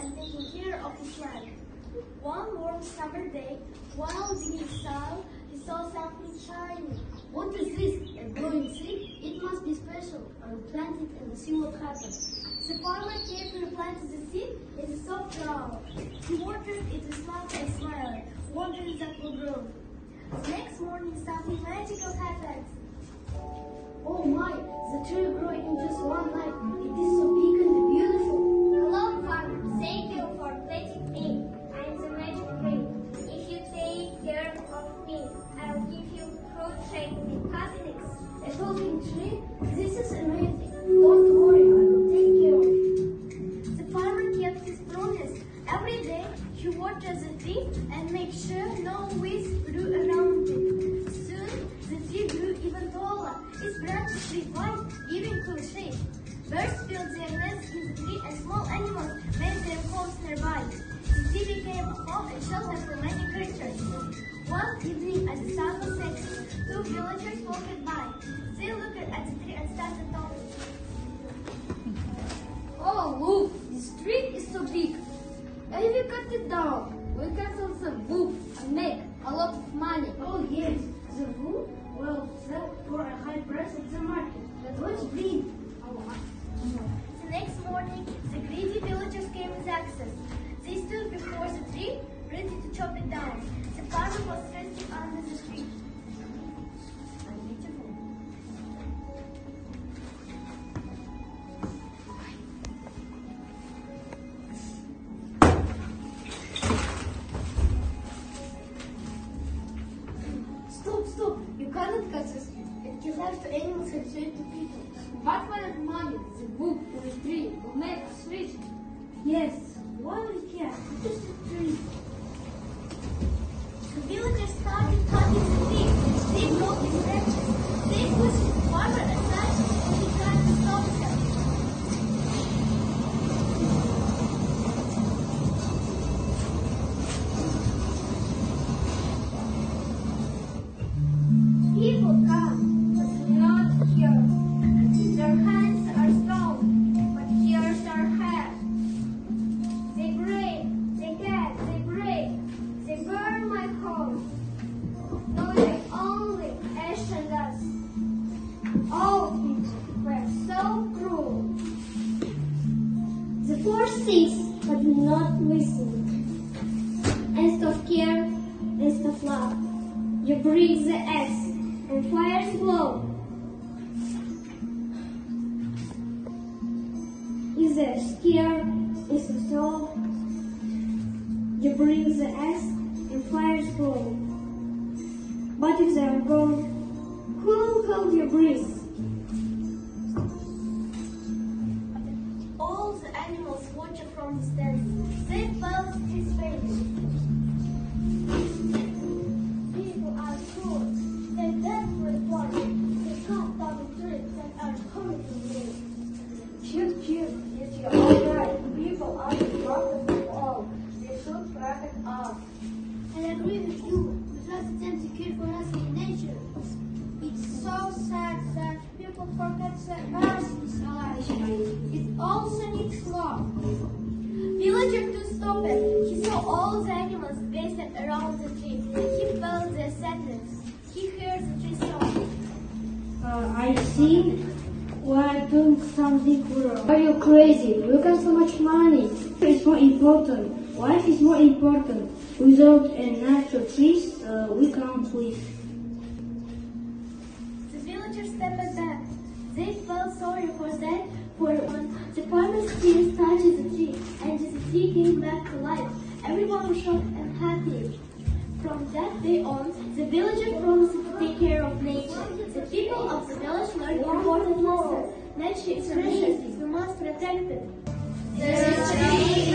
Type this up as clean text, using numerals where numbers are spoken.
and taking care of his land. One warm summer day, while digging soil, he saw something shiny. What is this? A glowing seed? It must be special. I will plant it and see what happens. The farmer carefully planted the seed in the soft flower. He watered it with love and smiled, wondering that will grow. The next morning, something magical happened. Oh my, the tree grew in just one night. It is so big and beautiful. Hello, farmer. Thank you for planting me. I am the magic tree. If you take care of me, I will give you fruit, shade, and happiness. A talking tree? This is amazing. Don't worry, I will take care of it. The farmer kept his promise. Every day, he watered the tree and made sure no weeds grew around it. Soon, the tree grew even taller. Its branches were wide, giving cool shade. Birds built their nests in the tree and small animals made their homes nearby. The tree became a home and shelter for many creatures. One evening, as the sun was setting, two villagers walked by. They looked at the tree and started talking. Oh, look, this tree is so big. If we cut it down, we can sell some wood and make a lot of money. Oh, yes, the wood will sell for a high price at the market. But let's bring The next morning, the greedy villagers came with axes. They stood before the tree, ready to chop it down. The farmer was resting under the tree. Stop! You cannot cut this tree. It kills harm to animals and trade to people. What kind of money the wood for the tree will make us rich? Yes, why we care? It is a tree. The villagers started cutting the tree. They broke its branches. They pushed the farmer aside and he tried to stop them. People come, but not here. Their hands are strong, but here's our head. They break, they cut, they break, they burn my home. No, they only ash and dust. All people were so cruel. The force ceased, but did not listen. Instead of care, instead of love, you break the axe and fires blow. If they're scared, instead of soul, you bring the axe and fires blow. But if they are gone, who will hold your breath? All the animals watched from distance. They felt his fate. People are cruel. They desperate ones. They cut down trees that are coming to me. Shoot, yes, you're all right. People are the strongest of all. They should protect us. I agree with you. We must tend to care for us in nature. It's so sad that people forget the earth inside. It also needs love. Villager to stop it. He saw all the animals gathered around the tree. He felt their sadness. He heard the tree song. I see. We're doing something wrong. Are you crazy? Look at so much money. It's more important. Life is more important. Without a natural trees, we can't live. The villagers stepped back. They felt sorry for that. For the farmer's tears touched the tree, and the tree came back to life. Everyone was shocked and happy. From that day on, the villagers promised to take care of nature. The people of the village learned an important lesson. Nature is precious. We must protect it. The tree